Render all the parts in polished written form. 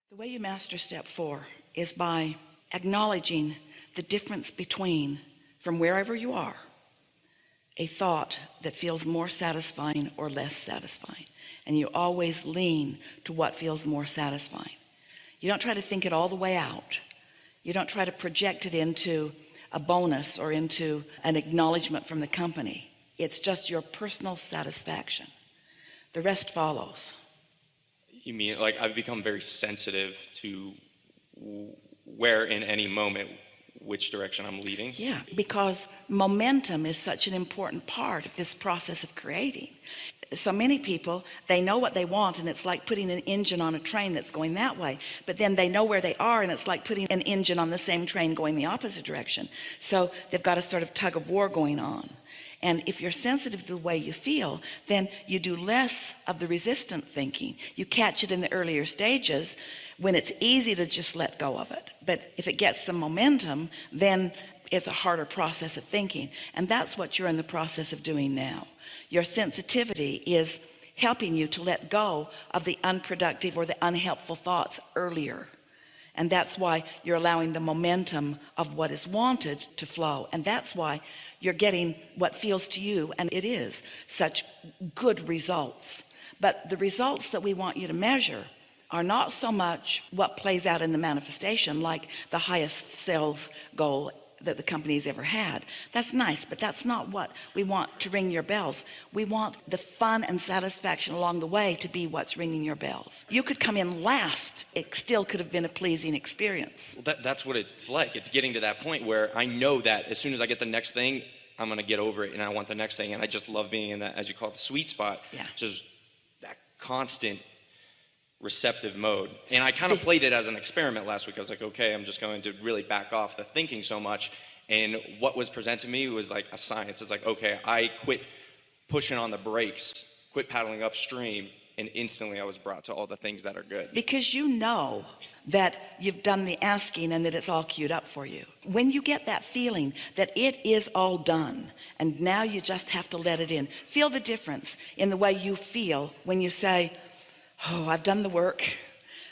The way you master step 4 is by acknowledging the difference between, from wherever you are, a thought that feels more satisfying or less satisfying. And you always lean to what feels more satisfying. You don't try to think it all the way out. You don't try to project it into a bonus or into an acknowledgement from the company. It's just your personal satisfaction. The rest follows. You mean like I've become very sensitive to where in any moment which direction I'm leading? Yeah, because momentum is such an important part of this process of creating. So many people, they know what they want, and it's like putting an engine on a train that's going that way, but then they know where they are, and it's like putting an engine on the same train going the opposite direction. So they've got a sort of tug of war going on. And if you're sensitive to the way you feel, then you do less of the resistant thinking. You catch it in the earlier stages when it's easy to just let go of it. But if it gets some momentum, then it's a harder process of thinking. And that's what you're in the process of doing now. Your sensitivity is helping you to let go of the unproductive or the unhelpful thoughts earlier. And that's why you're allowing the momentum of what is wanted to flow. And that's why you're getting what feels to you, and it is, such good results. But the results that we want you to measure are not so much what plays out in the manifestation, like the highest sales goal that the company's ever had. That's nice, but that's not what we want to ring your bells. We want the fun and satisfaction along the way to be what's ringing your bells. You could come in last. It still could have been a pleasing experience. Well, that's what it's like. It's getting to that point where I know that as soon as I get the next thing, I'm going to get over it and I want the next thing. And I just love being in that, as you call it, the sweet spot. Yeah. Just that constant receptive mode. And I kind of played it as an experiment last week. I was like, okay, I'm just going to really back off the thinking so much. And what was presented to me was like a science. It's like, okay, I quit pushing on the brakes, quit paddling upstream, and instantly I was brought to all the things that are good. Because you know that you've done the asking and that it's all queued up for you. When you get that feeling that it is all done and now you just have to let it in, feel the difference in the way you feel when you say, oh, I've done the work,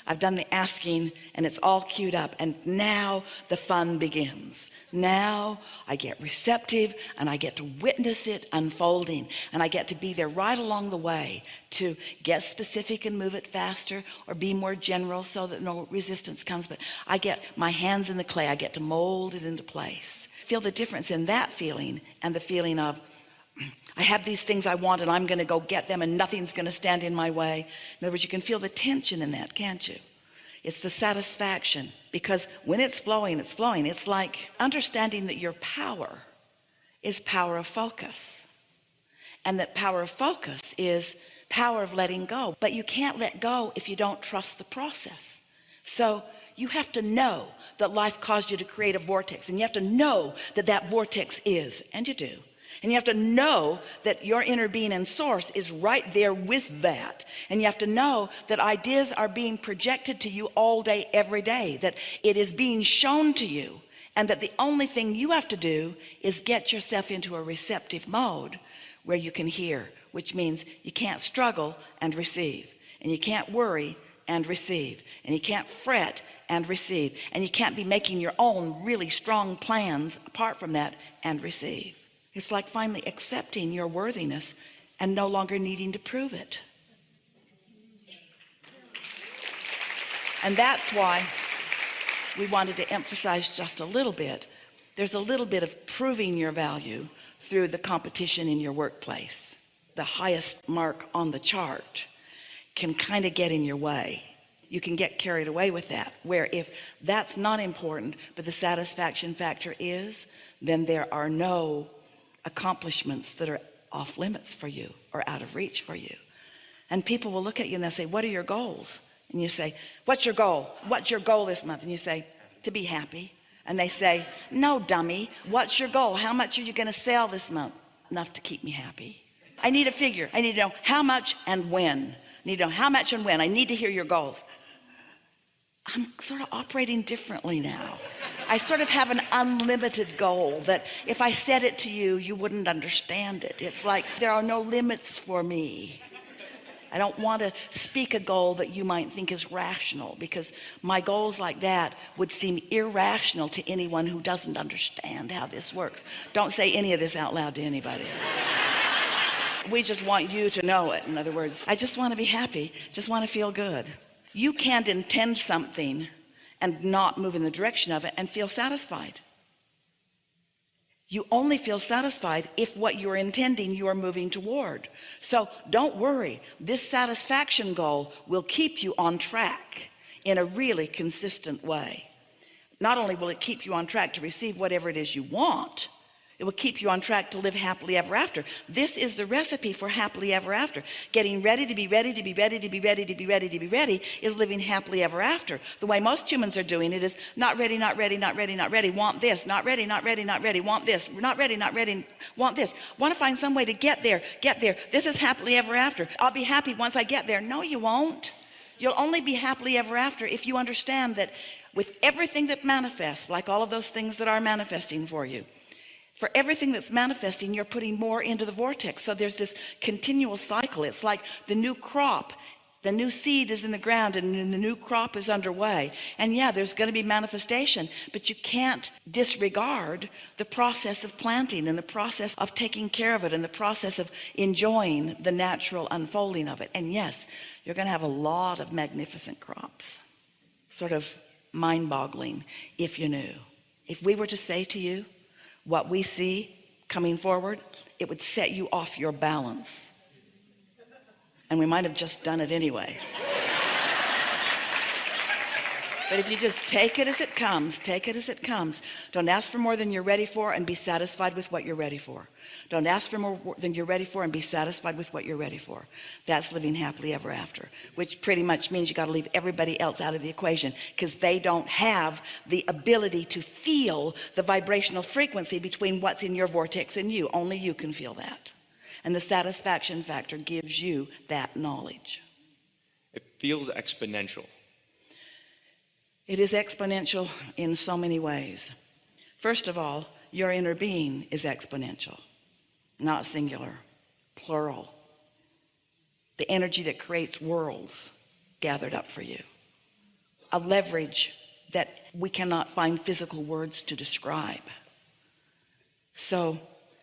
I've done the asking, and it's all queued up, and now the fun begins. Now I get receptive and I get to witness it unfolding, and I get to be there right along the way to get specific and move it faster or be more general so that no resistance comes. But I get my hands in the clay, I get to mold it into place. Feel the difference in that feeling and the feeling of, I have these things I want and I'm going to go get them and nothing's going to stand in my way. In other words, you can feel the tension in that, can't you? It's the satisfaction, because when it's flowing, it's flowing. It's like understanding that your power is power of focus, and that power of focus is power of letting go. But you can't let go if you don't trust the process. So you have to know that life caused you to create a vortex, and you have to know that that vortex is, and you do. And you have to know that your inner being and source is right there with that. And you have to know that ideas are being projected to you all day, every day, that it is being shown to you, and that the only thing you have to do is get yourself into a receptive mode where you can hear, which means you can't struggle and receive, and you can't worry and receive, and you can't fret and receive, and you can't be making your own really strong plans apart from that and receive. It's like finally accepting your worthiness and no longer needing to prove it. And that's why we wanted to emphasize just a little bit. There's a little bit of proving your value through the competition in your workplace. The highest mark on the chart can kind of get in your way. You can get carried away with that, where if that's not important, but the satisfaction factor is, then there are no accomplishments that are off limits for you or out of reach for you. And people will look at you and they'll say, what are your goals? And you say, what's your goal? What's your goal this month? And you say, to be happy. And they say, no, dummy, what's your goal? How much are you going to sell this month? Enough to keep me happy. I need a figure. I need to know how much and when. I need to know how much and when. I need to hear your goals. I'm sort of operating differently now. I sort of have an unlimited goal that if I said it to you, you wouldn't understand it. It's like there are no limits for me. I don't want to speak a goal that you might think is rational, because my goals like that would seem irrational to anyone who doesn't understand how this works. Don't say any of this out loud to anybody. We just want you to know it. In other words, I just want to be happy, just want to feel good. You can't intend something and not move in the direction of it and feel satisfied. You only feel satisfied if what you're intending you are moving toward. So don't worry, this satisfaction goal will keep you on track in a really consistent way. Not only will it keep you on track to receive whatever it is you want, it will keep you on track to live happily ever after. This is the recipe for happily ever after. Getting ready to be ready to be ready to be ready to be ready to be ready is living happily ever after. The way most humans are doing it is not ready, not ready, not ready, not ready, want this, not ready, not ready, not ready, want this, not ready, not ready, want this. Want to find some way to get there, get there. This is happily ever after. I'll be happy once I get there. No, you won't. You'll only be happily ever after if you understand that with everything that manifests, like all of those things that are manifesting for you, for everything that's manifesting, you're putting more into the vortex. So there's this continual cycle. It's like the new crop. The new seed is in the ground and the new crop is underway. And yeah, there's going to be manifestation, but you can't disregard the process of planting and the process of taking care of it and the process of enjoying the natural unfolding of it. And yes, you're going to have a lot of magnificent crops. Sort of mind-boggling if you knew. If we were to say to you what we see coming forward, it would set you off your balance. And we might have just done it anyway. But if you just take it as it comes, take it as it comes. Don't ask for more than you're ready for and be satisfied with what you're ready for. Don't ask for more than you're ready for and be satisfied with what you're ready for. That's living happily ever after, which pretty much means you got to leave everybody else out of the equation, because they don't have the ability to feel the vibrational frequency between what's in your vortex and you. Only you can feel that. And the satisfaction factor gives you that knowledge. It feels exponential. It is exponential in so many ways. First of all, your inner being is exponential, not singular, plural. The energy that creates worlds gathered up for you. A leverage that we cannot find physical words to describe. So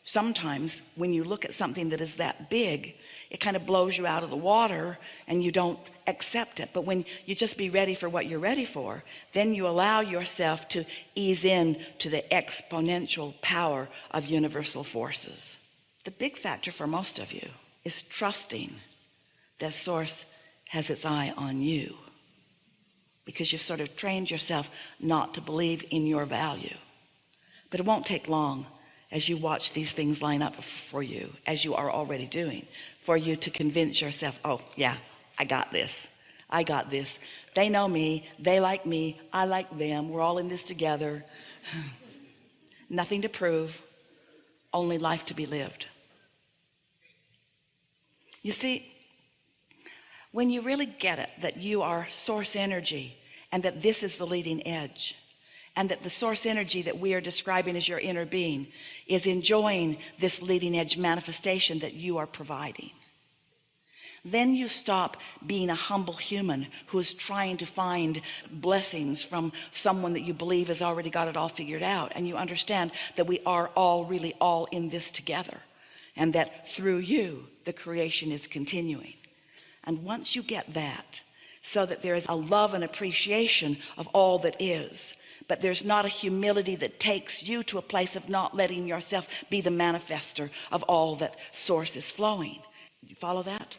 sometimes when you look at something that is that big, it kind of blows you out of the water and you don't accept it. But when you just be ready for what you're ready for, then you allow yourself to ease in to the exponential power of universal forces. The big factor for most of you is trusting that Source has its eye on you, because you've sort of trained yourself not to believe in your value. But it won't take long as you watch these things line up for you, as you are already doing, for you to convince yourself, oh yeah, I got this. I got this. They know me. They like me. I like them. We're all in this together. Nothing to prove, only life to be lived. You see, when you really get it, that you are source energy and that this is the leading edge, and that the source energy that we are describing as your inner being is enjoying this leading edge manifestation that you are providing, then you stop being a humble human who is trying to find blessings from someone that you believe has already got it all figured out, and you understand that we are all really all in this together, and that through you the creation is continuing. And once you get that, so that there is a love and appreciation of all that is, but there's not a humility that takes you to a place of not letting yourself be the manifester of all that Source is flowing. You follow that?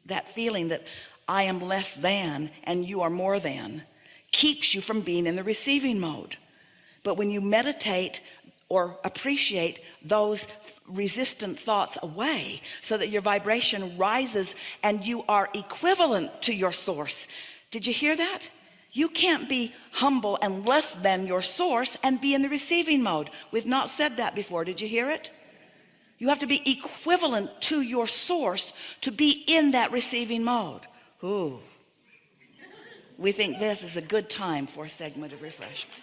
That feeling that I am less than and you are more than keeps you from being in the receiving mode. But when you meditate or appreciate those resistant thoughts away, so that your vibration rises and you are equivalent to your Source. Did you hear that? You can't be humble and less than your Source and be in the receiving mode. We've not said that before. Did you hear it? You have to be equivalent to your Source to be in that receiving mode. Ooh. We think this is a good time for a segment of refreshment.